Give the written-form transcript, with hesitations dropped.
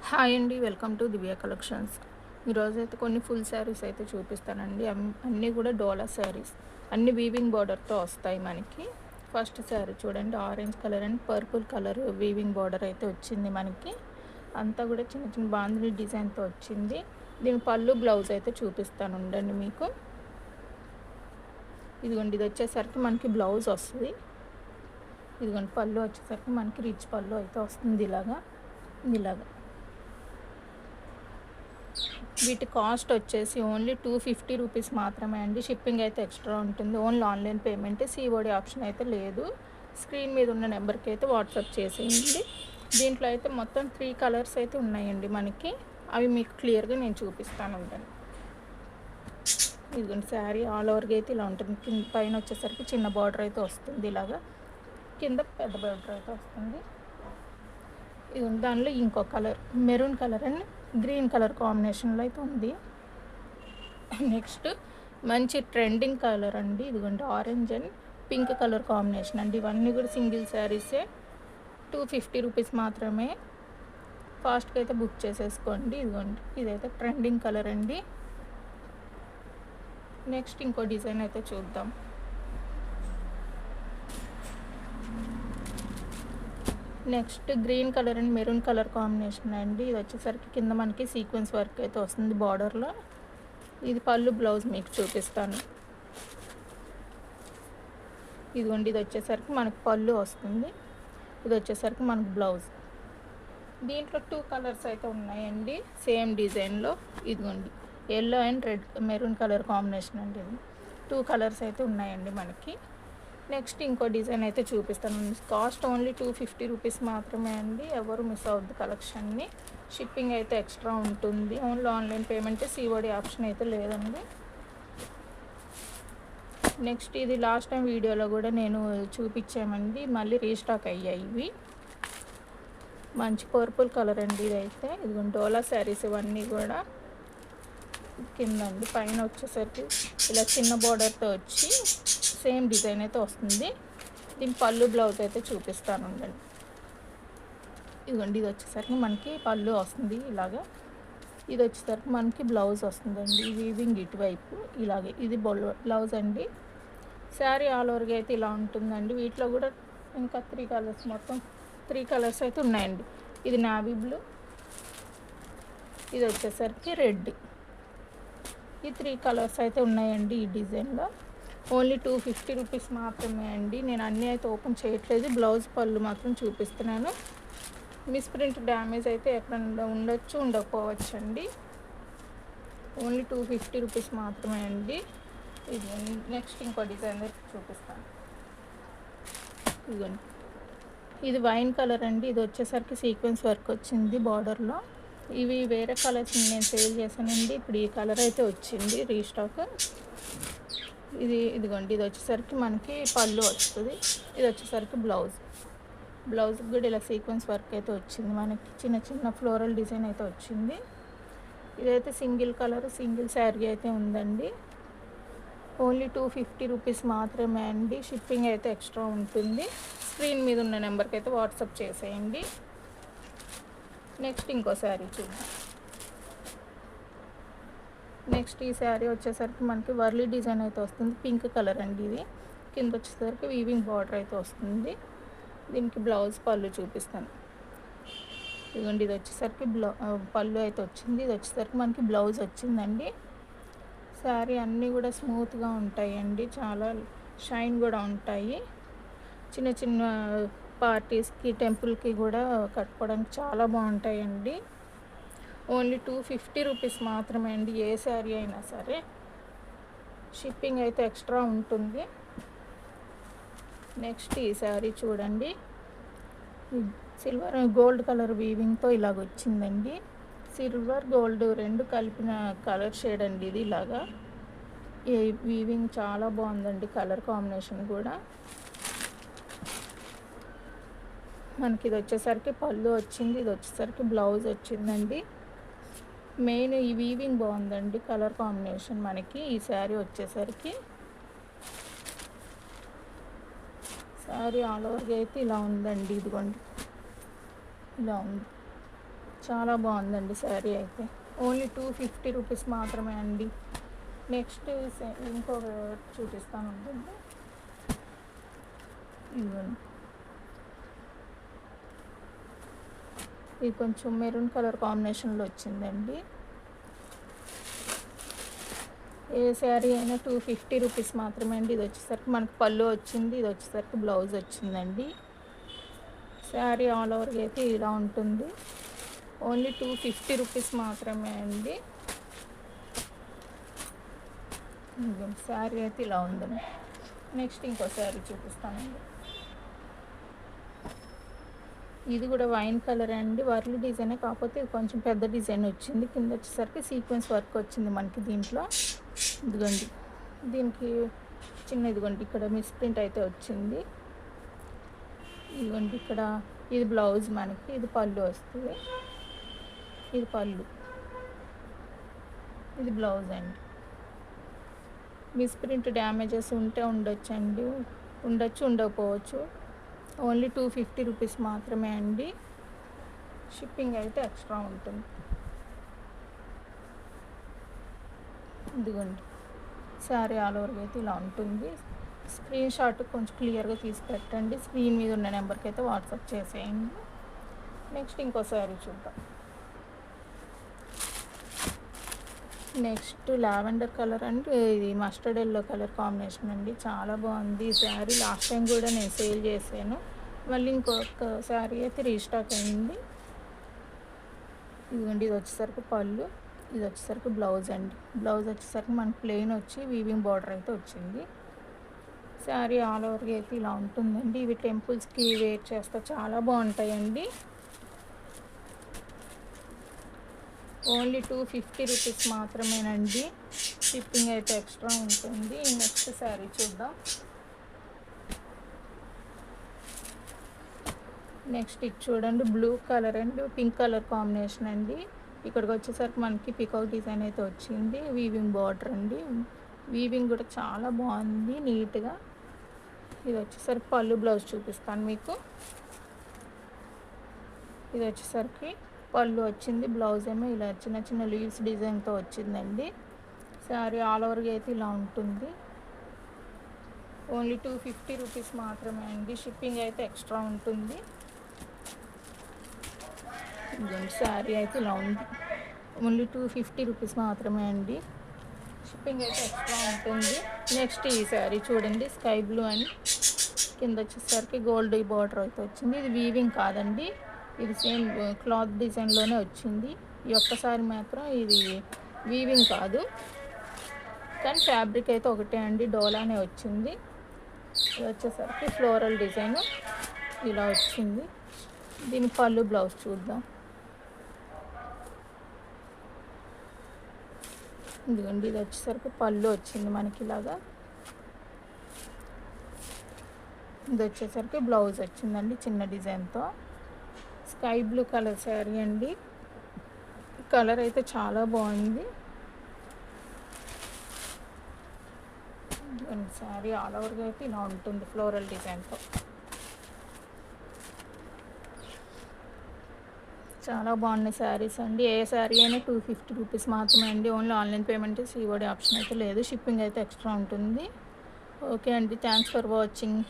Hi అండి, welcome to Divya collections. ఈరోజు అయితే కొన్ని ఫుల్ శారీస్ అయితే చూపిస్తానండి. అన్నీ కూడా డోలా శారీస్, అన్ని వీవింగ్ బార్డర్తో వస్తాయి మనకి. ఫస్ట్ శారీ చూడండి, orange colour and purple colour weaving border అయితే వచ్చింది మనకి. అంతా కూడా చిన్న చిన్న బాందిని డిజైన్తో వచ్చింది. దీని పళ్ళు బ్లౌజ్ అయితే చూపిస్తాను ఉండండి మీకు. ఇదిగోండి, ఇది వచ్చేసరికి మనకి బ్లౌజ్ వస్తుంది. ఇదిగోండి, పళ్ళు వచ్చేసరికి మనకి రిచ్ పళ్ళు అయితే వస్తుంది. ఇలాగా వీటి కాస్ట్ వచ్చేసి ఓన్లీ 250 రూపీస్ మాత్రమే అండి. షిప్పింగ్ అయితే ఎక్స్ట్రా ఉంటుంది. Only online payment, COD option అయితే లేదు. స్క్రీన్ మీద ఉన్న నెంబర్కి అయితే వాట్సాప్ చేసేయండి. దీంట్లో అయితే మొత్తం 3 కలర్స్ అయితే ఉన్నాయండి మనకి. అవి మీకు క్లియర్గా నేను చూపిస్తాను ఉంటాను. ఇదిగోండి, శారీ ఆల్ ఓవర్గా అయితే ఇలా ఉంటుంది. కింద పైన వచ్చేసరికి చిన్న బార్డర్ అయితే వస్తుంది, ఇలాగా కింద పెద్ద బార్డర్ అయితే వస్తుంది. ఇది దానిలో ఇంకో colour maroon colour and green colour కాంబినేషన్లో అయితే ఉంది. నెక్స్ట్ మంచి ట్రెండింగ్ కలర్ అండి, ఇదిగోండి orange and pink colour combination అండి. ఇవన్నీ కూడా సింగిల్ శారీసే, 250 రూపీస్ మాత్రమే. ఫాస్ట్గా అయితే బుక్ చేసేసుకోండి. ఇదిగోండి, ఇదైతే ట్రెండింగ్ కలర్ అండి. నెక్స్ట్ ఇంకో డిజైన్ అయితే చూద్దాం. Next green colour and maroon colour combination అండి. ఇది వచ్చేసరికి కింద మనకి సీక్వెన్స్ వర్క్ అయితే వస్తుంది బార్డర్లో. ఇది పళ్ళు బ్లౌజ్ మీకు చూపిస్తాను. ఇదిగోండి, ఇది వచ్చేసరికి మనకు పళ్ళు వస్తుంది. ఇది వచ్చేసరికి మనకు బ్లౌజ్. దీంట్లో 2 కలర్స్ అయితే ఉన్నాయండి సేమ్ డిజైన్లో. ఇదిగోండి, yellow and red maroon colour combination అండి. ఇది 2 కలర్స్ అయితే ఉన్నాయండి మనకి. నెక్స్ట్ ఇంకో డిజైన్ అయితే చూపిస్తాను. కాస్ట్ ఓన్లీ 250 రూపీస్ మాత్రమే అండి. ఎవరు మిస్ అవ్వద్దు కలెక్షన్ని. షిప్పింగ్ అయితే ఎక్స్ట్రా ఉంటుంది. Only online payment, COD option అయితే లేదండి. నెక్స్ట్ ఇది లాస్ట్ టైం వీడియోలో కూడా నేను చూపించామండి, మళ్ళీ రీస్టాక్ అయ్యాయి ఇవి. మంచి పర్పుల్ కలర్ అండి ఇదైతే. ఇదిగోండి, డోలా శారీస్ ఇవన్నీ కూడా. కిందండి పైన వచ్చేసరికి ఇలా చిన్న బార్డర్తో వచ్చి సేమ్ డిజైన్ అయితే వస్తుంది. దీని పళ్ళు బ్లౌజ్ అయితే చూపిస్తాను ఉండండి. ఇదిగోండి, ఇది వచ్చేసరికి మనకి పళ్ళు వస్తుంది ఇలాగా. ఇది వచ్చేసరికి మనకి బ్లౌజ్ వస్తుందండి. వీవింగ్ ఇటువైపు ఇలాగే ఇది బ్లౌజ్ అండి. శారీ ఆల్ ఓవర్గా అయితే ఇలా ఉంటుందండి. వీటిలో కూడా ఇంకా 3 కలర్స్, మొత్తం 3 కలర్స్ అయితే ఉన్నాయండి. ఇది నావీ బ్లూ, ఇది వచ్చేసరికి రెడ్. ఈ 3 కలర్స్ అయితే ఉన్నాయండి ఈ డిజైన్లో. ఓన్లీ 250 రూపీస్ మాత్రమే అండి. నేను అన్నీ అయితే ఓపెన్ చేయట్లేదు, బ్లౌజ్ పళ్ళు మాత్రం చూపిస్తున్నాను. మిస్ప్రింట్ డ్యామేజ్ అయితే ఎక్కడ ఉండొచ్చు, ఉండకపోవచ్చు అండి. ఓన్లీ 250 రూపీస్ మాత్రమే అండి. ఇది నెక్స్ట్ ఇంకో డిజైన్ చూపిస్తాను. ఇదిగోండి, ఇది వైన్ కలర్ అండి. ఇది వచ్చేసరికి సీక్వెన్స్ వర్క్ వచ్చింది బార్డర్లో. ఇవి వేరే కలర్స్ నేను సేల్ చేశానండి. ఇప్పుడు ఈ కలర్ అయితే వచ్చింది రీస్టాక్. ఇదిగోండి, ఇది వచ్చేసరికి మనకి పళ్ళు వస్తుంది. ఇది వచ్చేసరికి బ్లౌజ్ కూడా ఇలా సీక్వెన్స్ వర్క్ అయితే వచ్చింది మనకి. చిన్న చిన్న ఫ్లోరల్ డిజైన్ అయితే వచ్చింది. ఇదైతే సింగిల్ కలర్, సింగిల్ శారీ అయితే ఉందండి. ఓన్లీ 250 రూపీస్ మాత్రమే అండి. షిప్పింగ్ అయితే ఎక్స్ట్రా ఉంటుంది. స్క్రీన్ మీద ఉన్న నెంబర్కి అయితే వాట్సాప్ చేసేయండి. నెక్స్ట్ ఇంకో శారీ చూద్దాం. నెక్స్ట్ ఈ శారీ వచ్చేసరికి మనకి వర్లీ డిజైన్ అయితే వస్తుంది. పింక్ కలర్ అండి ఇది. కింద వచ్చేసరికి వీవింగ్ బార్డర్ అయితే వస్తుంది. దీనికి బ్లౌజ్ పళ్ళు చూపిస్తాను. ఇదిగోండి, ఇది వచ్చేసరికి పళ్ళు అయితే వచ్చింది. ఇది వచ్చేసరికి మనకి బ్లౌజ్ వచ్చిందండి. శారీ అన్నీ కూడా స్మూత్గా ఉంటాయండి, చాలా షైన్ కూడా ఉంటాయి. చిన్న చిన్న పార్టీస్కి, టెంపుల్కి కూడా కట్టుకోవడానికి చాలా బాగుంటాయండి. ఓన్లీ 250 రూపీస్ మాత్రమే అండి. ఏ శారీ అయినా సరే. షిప్పింగ్ అయితే ఎక్స్ట్రా ఉంటుంది. నెక్స్ట్ ఈ శారీ చూడండి, సిల్వర్ గోల్డ్ కలర్ వీవింగ్తో ఇలాగ వచ్చిందండి. సిల్వర్ గోల్డ్ రెండు కలిపిన కలర్ షేడ్ అండి ఇది. ఇలాగా ఈ వీవింగ్ చాలా బాగుందండి, కలర్ కాంబినేషన్ కూడా. మనకి ఇది వచ్చేసరికి పళ్ళు వచ్చింది. ఇది వచ్చేసరికి బ్లౌజ్ వచ్చిందండి. మెయిన్ ఈ వీవింగ్ బాగుందండి, కలర్ కాంబినేషన్ మనకి. ఈ శారీ వచ్చేసరికి శారీ ఆల్ ఓవర్గా అయితే ఇలా ఉందండి. ఇదిగోండి, ఇలా ఉంది. చాలా బాగుందండి శారీ అయితే. ఓన్లీ 250 రూపీస్ మాత్రమే అండి. నెక్స్ట్ ఇంకొక చూపిస్తాను ఉంటుంది. ఇదిగోండి, ఇది కొంచెం మెరూన్ కలర్ కాంబినేషన్లో వచ్చిందండి. ఏ శారీ అయినా 250 రూపీస్ మాత్రమే అండి. ఇది వచ్చేసరికి మనకు పళ్ళు వచ్చింది, ఇది వచ్చేసరికి బ్లౌజ్ వచ్చిందండి. శారీ ఆల్ ఓవర్గా అయితే ఇలా ఉంటుంది. ఓన్లీ 250 రూపీస్ మాత్రమే అండి. శారీ అయితే ఇలా ఉందండి. నెక్స్ట్ ఇంకో శారీ చూపిస్తానండి. ఇది కూడా వైన్ కలర్ అండి, వర్లీ డిజైనే, కాకపోతే ఇది కొంచెం పెద్ద డిజైన్ వచ్చింది. కింద వచ్చేసరికి సీక్వెన్స్ వర్క్ వచ్చింది మనకి దీంట్లో. ఇదిగోండి, దీనికి చిన్న ఇదిగోండి ఇక్కడ మిస్ ప్రింట్ అయితే వచ్చింది. ఇదిగోండి ఇక్కడ ఇది బ్లౌజ్ మనకి, ఇది పళ్ళు వస్తుంది, ఇది పళ్ళు, ఇది బ్లౌజ్ అండి. మిస్ ప్రింట్ డ్యామేజెస్ ఉంటే ఉండొచ్చు, ఉండకపోవచ్చు. ఓన్లీ 250 రూపీస్ మాత్రమే అండి. షిప్పింగ్ అయితే ఎక్స్ట్రా ఉంటుంది. ఇదిగోండి శారీ ఆల్ ఓవర్గా అయితే ఇలా ఉంటుంది. స్క్రీన్ షాట్ కొంచెం క్లియర్గా తీసి పెట్టండి. స్క్రీన్ మీద ఉన్న నెంబర్కి అయితే వాట్సాప్ చేసేయండి. నెక్స్ట్ ఇంకో శారీ చూద్దాం. నెక్స్ట్ లావెండర్ కలర్ అండ్ ఇది మస్టర్డ్ ఎల్లో కలర్ కాంబినేషన్ అండి. చాలా బాగుంది ఈ శారీ. లాస్ట్ టైం కూడా నేను సేల్ చేశాను, మళ్ళీ ఇంకొక శారీ అయితే రీస్టాక్ అయింది. ఇదిగోండి, ఇది వచ్చేసరికి పళ్ళు, ఇది వచ్చేసరికి బ్లౌజ్ అండి. బ్లౌజ్ వచ్చేసరికి మనకి ప్లెయిన్ వచ్చి వీవింగ్ బార్డర్ అయితే వచ్చింది. శారీ ఆల్ ఓవర్గా అయితే ఇలా ఉంటుందండి. ఇవి టెంపుల్స్కి వేర్ చేస్తే చాలా బాగుంటాయండి. ఓన్లీ 250 రూపీస్ మాత్రమేనండి. షిప్పింగ్ అయితే ఎక్స్ట్రా ఉంటుంది. నెక్స్ట్ శారీ చూద్దాం. నెక్స్ట్ ఇది చూడండి, blue colour and pink colour combination అండి. ఇక్కడికి వచ్చేసరికి మనకి పికాక్ డిజైన్ అయితే వచ్చింది. వీవింగ్ బార్డర్ అండి, వీవింగ్ కూడా చాలా బాగుంది నీట్గా. ఇది వచ్చేసరికి పళ్ళు, బ్లౌజ్ చూపిస్తాను మీకు. ఇది వచ్చేసరికి పళ్ళు వచ్చింది, బ్లౌజ్ ఏమో ఇలా చిన్న చిన్న లీవ్స్ డిజైన్తో వచ్చిందండి. శారీ ఆల్ ఓవర్గా అయితే ఇలా ఉంటుంది. ఓన్లీ 250 రూపీస్ మాత్రమే అండి. షిప్పింగ్ అయితే ఎక్స్ట్రా ఉంటుంది. శారీ అయితే ఇలా ఉంది. ఓన్లీ 250 రూపీస్ మాత్రమే అండి. షిప్పింగ్ అయితే ఎక్స్ట్రా ఉంటుంది. నెక్స్ట్ ఈ శారీ చూడండి, స్కై బ్లూ అని కింద వచ్చేసరికి గోల్డ్ బార్డర్ అయితే వచ్చింది. ఇది వీవింగ్ కాదండి, ఇది సేమ్ క్లాత్ డిజైన్లోనే వచ్చింది. ఈ ఒక్కసారి మాత్రం ఇది వీవింగ్ కాదు, కానీ ఫ్యాబ్రిక్ అయితే ఒకటే అండి, డోలానే వచ్చింది. ఇది వచ్చేసరికి ఫ్లోరల్ డిజైన్ ఇలా వచ్చింది. దీని పళ్ళు, బ్లౌజ్ చూద్దాం. ఇదిగోండి, ఇది వచ్చేసరికి పళ్ళు వచ్చింది మనకి ఇలాగా. ఇది వచ్చేసరికి బ్లౌజ్ వచ్చిందండి చిన్న డిజైన్తో. స్కై బ్లూ కలర్ శారీ అండి. కలర్ అయితే చాలా బాగుంది. శారీ ఆల్ ఓవర్గా అయితే ఇలా ఉంటుంది ఫ్లోరల్ డిజైన్తో. చాలా బాగున్నాయి శారీస్ అండి. ఏ శారీ అయినా 250 రూపీస్ మాత్రమే అండి. Only online payment, COD option అయితే లేదు. షిప్పింగ్ అయితే ఎక్స్ట్రా ఉంటుంది. ఓకే అండి, థ్యాంక్స్ ఫర్ వాచింగ్.